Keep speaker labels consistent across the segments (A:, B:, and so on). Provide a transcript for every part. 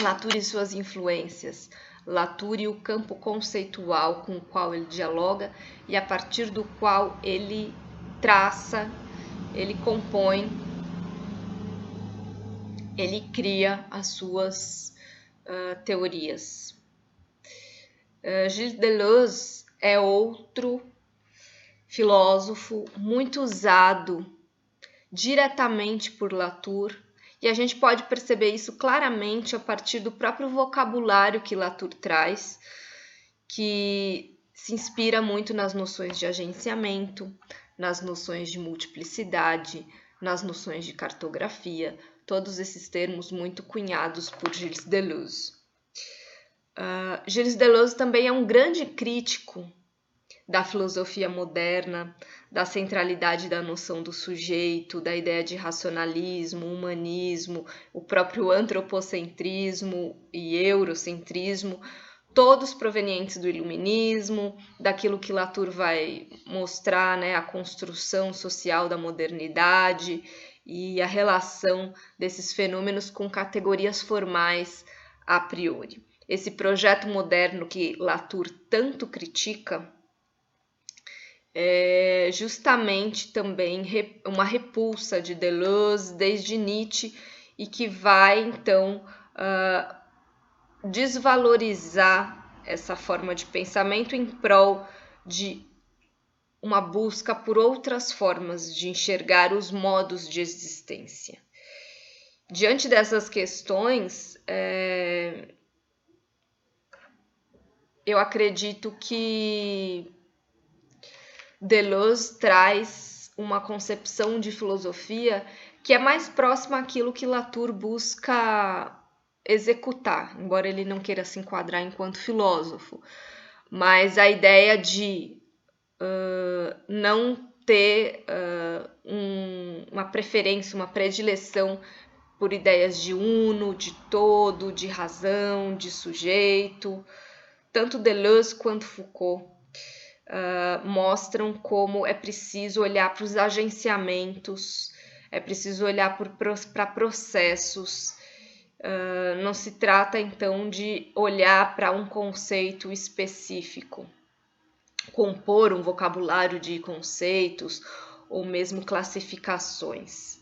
A: Latour e suas influências. Latour e o campo conceitual com o qual ele dialoga e a partir do qual ele traça, ele compõe, ele cria as suas teorias. Gilles Deleuze é outro filósofo muito usado diretamente por Latour, e a gente pode perceber isso claramente a partir do próprio vocabulário que Latour traz, que se inspira muito nas noções de agenciamento, nas noções de multiplicidade, nas noções de cartografia, todos esses termos muito cunhados por Gilles Deleuze. Gilles Deleuze também é um grande crítico da filosofia moderna, da centralidade da noção do sujeito, da ideia de racionalismo, humanismo, o próprio antropocentrismo e eurocentrismo, todos provenientes do iluminismo, daquilo que Latour vai mostrar, né, a construção social da modernidade e a relação desses fenômenos com categorias formais a priori. Esse projeto moderno que Latour tanto critica é justamente também uma repulsa de Deleuze desde Nietzsche e que vai então desvalorizar essa forma de pensamento em prol de uma busca por outras formas de enxergar os modos de existência. Diante dessas questões, eu acredito que Deleuze traz uma concepção de filosofia que é mais próxima àquilo que Latour busca executar, embora ele não queira se enquadrar enquanto filósofo, mas a ideia de não ter uma preferência, uma predileção por ideias de uno, de todo, de razão, de sujeito. Tanto Deleuze quanto Foucault mostram como é preciso olhar para os agenciamentos, é preciso olhar para processos. Não se trata, então, de olhar para um conceito específico, compor um vocabulário de conceitos ou mesmo classificações.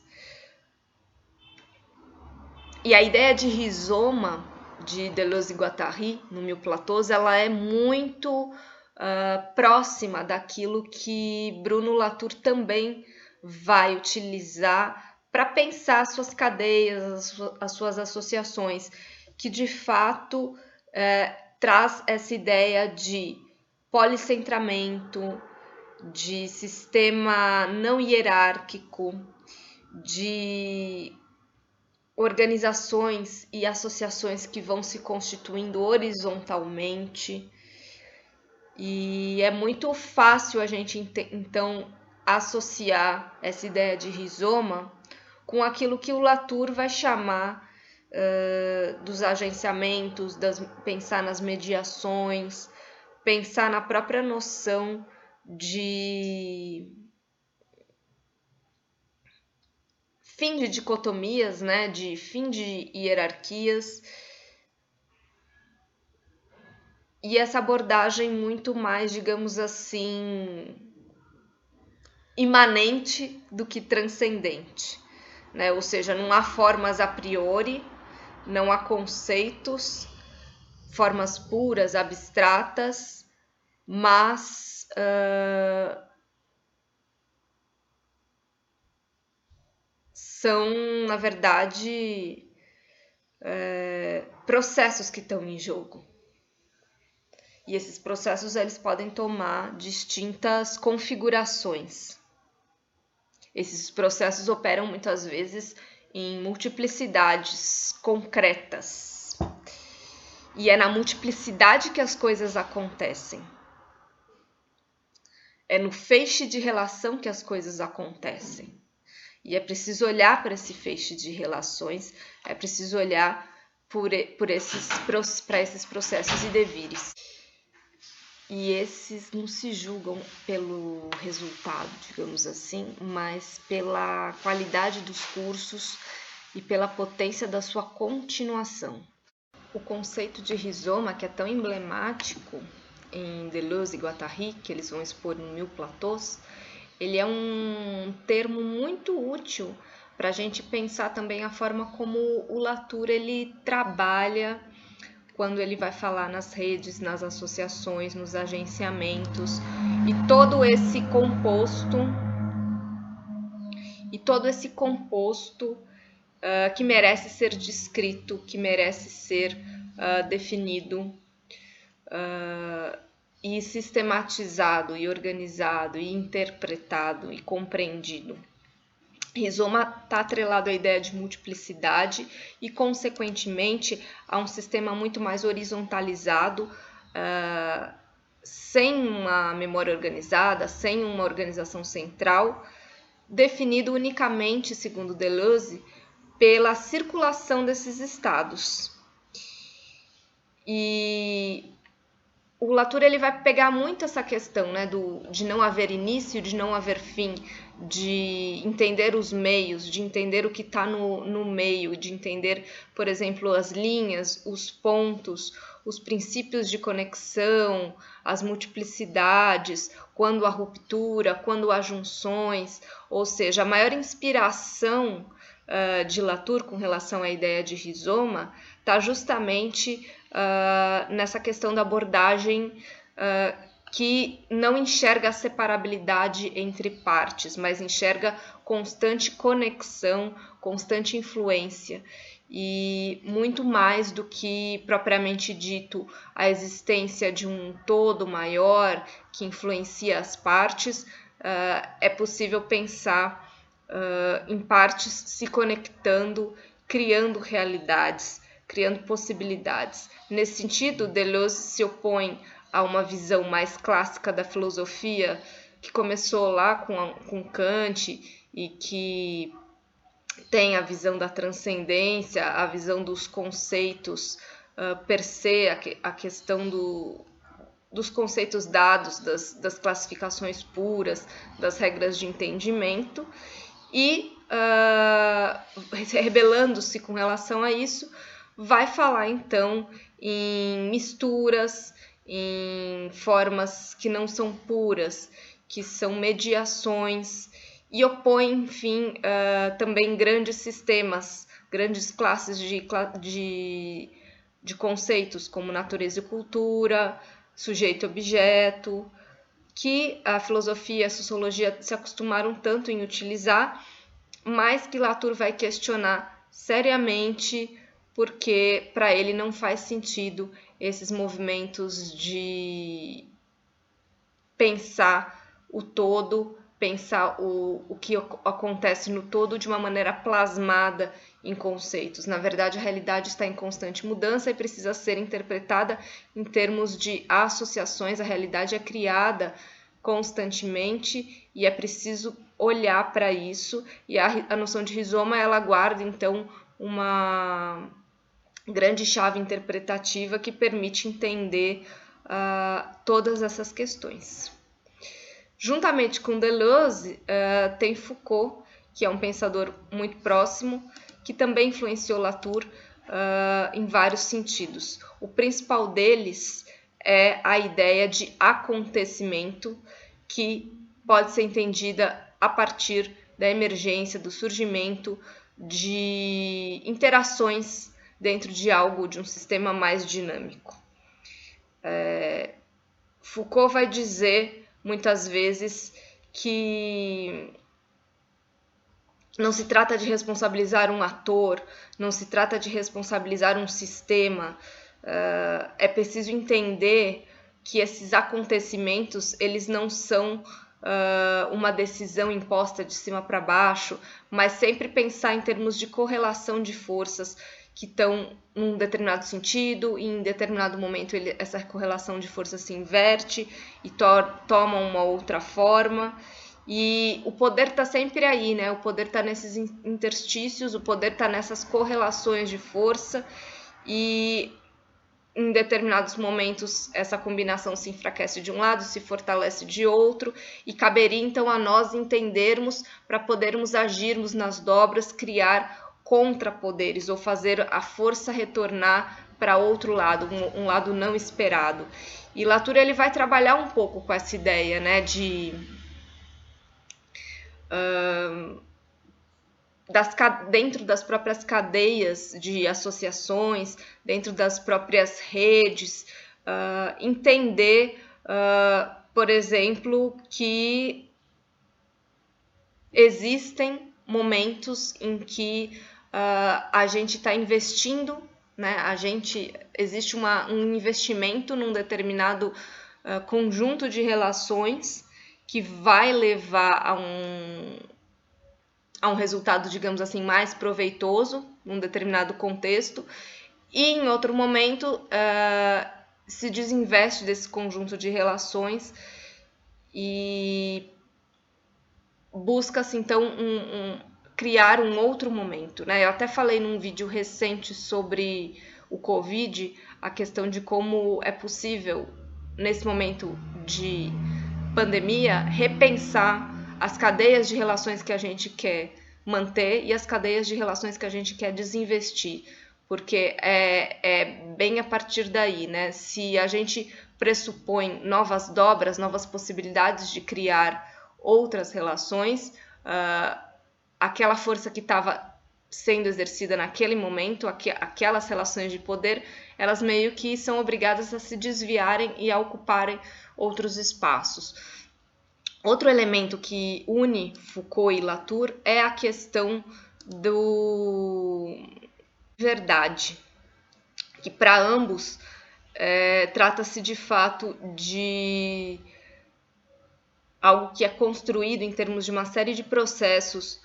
A: E a ideia de rizoma de Deleuze e Guattari, no Mil Platôs, ela é muito próxima daquilo que Bruno Latour também vai utilizar para pensar as suas cadeias, as suas associações, que de fato traz essa ideia de policentramento, de sistema não hierárquico, de organizações e associações que vão se constituindo horizontalmente. E é muito fácil a gente, então, associar essa ideia de rizoma com aquilo que o Latour vai chamar dos agenciamentos, pensar nas mediações, pensar na própria noção de fim de dicotomias, né, de fim de hierarquias. E essa abordagem muito mais, digamos assim, imanente do que transcendente, né? Ou seja, não há formas a priori, não há conceitos, formas puras, abstratas, mas são, na verdade, processos que estão em jogo. E esses processos eles podem tomar distintas configurações. Esses processos operam muitas vezes em multiplicidades concretas. E é na multiplicidade que as coisas acontecem. É no feixe de relação que as coisas acontecem. E é preciso olhar para esse feixe de relações, é preciso olhar para esses processos e devires. E esses não se julgam pelo resultado, digamos assim, mas pela qualidade dos cursos e pela potência da sua continuação. O conceito de rizoma, que é tão emblemático em Deleuze e Guattari, que eles vão expor em Mil Platôs, ele é um termo muito útil para a gente pensar também a forma como o Latour ele trabalha quando ele vai falar nas redes, nas associações, nos agenciamentos, e todo esse composto que merece ser descrito, que merece ser definido e sistematizado, e organizado, e interpretado, e compreendido. Rizoma está atrelado à ideia de multiplicidade e, consequentemente, a um sistema muito mais horizontalizado, sem uma memória organizada, sem uma organização central, definido unicamente, segundo Deleuze, pela circulação desses estados. E o Latour ele vai pegar muito essa questão, né, de não haver início, de não haver fim, de entender os meios, de entender o que está no meio, de entender, por exemplo, as linhas, os pontos, os princípios de conexão, as multiplicidades, quando há ruptura, quando há junções, ou seja, a maior inspiração de Latour com relação à ideia de rizoma está justamente nessa questão da abordagem que não enxerga a separabilidade entre partes, mas enxerga constante conexão, constante influência, e muito mais do que propriamente dito a existência de um todo maior que influencia as partes, é possível pensar em partes se conectando, criando realidades, criando possibilidades. Nesse sentido, Deleuze se opõe a uma visão mais clássica da filosofia, que começou lá com Kant e que tem a visão da transcendência, a visão dos conceitos per se, a questão dos conceitos dados, das classificações puras, das regras de entendimento, e rebelando-se com relação a isso, vai falar então em misturas, em formas que não são puras, que são mediações, e opõe, enfim, também grandes sistemas, grandes classes de conceitos como natureza e cultura, sujeito e objeto, que a filosofia e a sociologia se acostumaram tanto em utilizar, mas que Latour vai questionar seriamente, porque para ele não faz sentido esses movimentos de pensar o todo, pensar o que acontece no todo de uma maneira plasmada em conceitos. Na verdade, a realidade está em constante mudança e precisa ser interpretada em termos de associações. A realidade é criada constantemente e é preciso olhar para isso, e a noção de rizoma ela guarda então uma grande chave interpretativa que permite entender todas essas questões. Juntamente com Deleuze, tem Foucault, que é um pensador muito próximo, que também influenciou Latour em vários sentidos. O principal deles é a ideia de acontecimento, que pode ser entendida a partir da emergência, do surgimento de interações dentro de algo, de um sistema mais dinâmico. Foucault vai dizer muitas vezes que não se trata de responsabilizar um ator, não se trata de responsabilizar um sistema, é preciso entender que esses acontecimentos eles não são uma decisão imposta de cima para baixo, mas sempre pensar em termos de correlação de forças que estão num determinado sentido, e em determinado momento essa correlação de forças se inverte e toma uma outra forma. E o poder está sempre aí, né? O poder está nesses interstícios, o poder está nessas correlações de força, e em determinados momentos essa combinação se enfraquece de um lado, se fortalece de outro, e caberia então a nós entendermos para podermos agirmos nas dobras, criar contrapoderes ou fazer a força retornar para outro lado, um lado não esperado. E Latour ele vai trabalhar um pouco com essa ideia, né, dentro das próprias cadeias de associações, dentro das próprias redes, entender, por exemplo, que existem momentos em que a gente está investindo, né? Existe um investimento num determinado conjunto de relações que vai levar a um resultado, digamos assim, mais proveitoso num determinado contexto, e em outro momento se desinveste desse conjunto de relações e busca-se então criar um outro momento, né? Eu até falei num vídeo recente sobre o Covid, a questão de como é possível, nesse momento de pandemia, repensar as cadeias de relações que a gente quer manter e as cadeias de relações que a gente quer desinvestir, porque é bem a partir daí, né? Se a gente pressupõe novas dobras, novas possibilidades de criar outras relações, aquela força que estava sendo exercida naquele momento, aquelas relações de poder, elas meio que são obrigadas a se desviarem e a ocuparem outros espaços. Outro elemento que une Foucault e Latour é a questão do verdade, que para ambos trata-se de fato de algo que é construído em termos de uma série de processos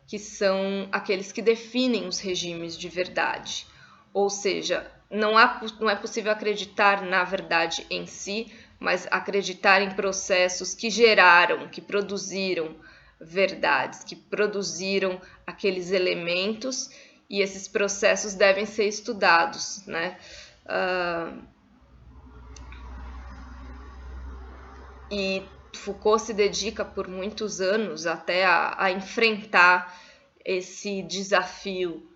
A: que são aqueles que definem os regimes de verdade. Ou seja, não é possível acreditar na verdade em si, mas acreditar em processos que geraram, que produziram verdades, que produziram aqueles elementos, e esses processos devem ser estudados, né? E Foucault se dedica por muitos anos até a enfrentar esse desafio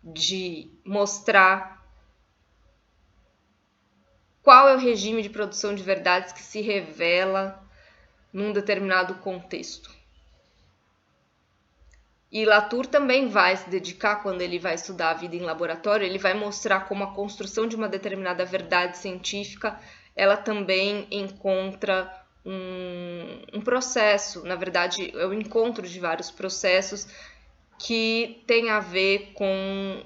A: de mostrar qual é o regime de produção de verdades que se revela num determinado contexto. E Latour também vai se dedicar, quando ele vai estudar a vida em laboratório, ele vai mostrar como a construção de uma determinada verdade científica, ela também encontra um processo, na verdade é o encontro de vários processos que tem a ver com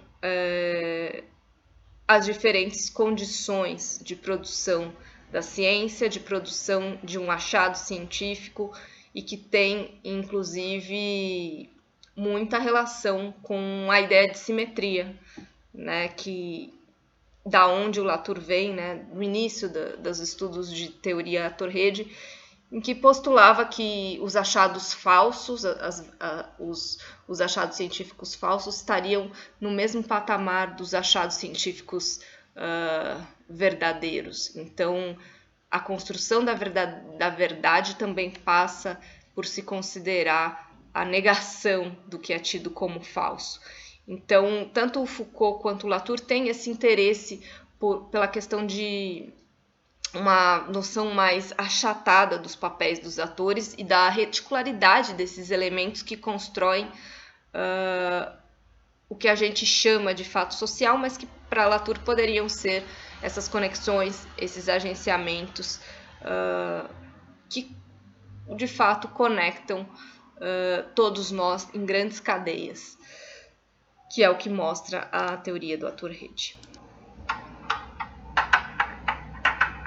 A: as diferentes condições de produção da ciência, de produção de um achado científico, e que tem inclusive muita relação com a ideia de simetria, né, que da onde o Latour vem, né, no início dos estudos de teoria ator-rede, em que postulava que os achados falsos, os achados científicos falsos, estariam no mesmo patamar dos achados científicos verdadeiros. Então, a construção da verdade também passa por se considerar a negação do que é tido como falso. Então, tanto o Foucault quanto o Latour têm esse interesse pela questão de uma noção mais achatada dos papéis dos atores e da reticularidade desses elementos que constroem o que a gente chama de fato social, mas que para Latour poderiam ser essas conexões, esses agenciamentos que de fato conectam todos nós em grandes cadeias, que é o que mostra a teoria do ator-rede.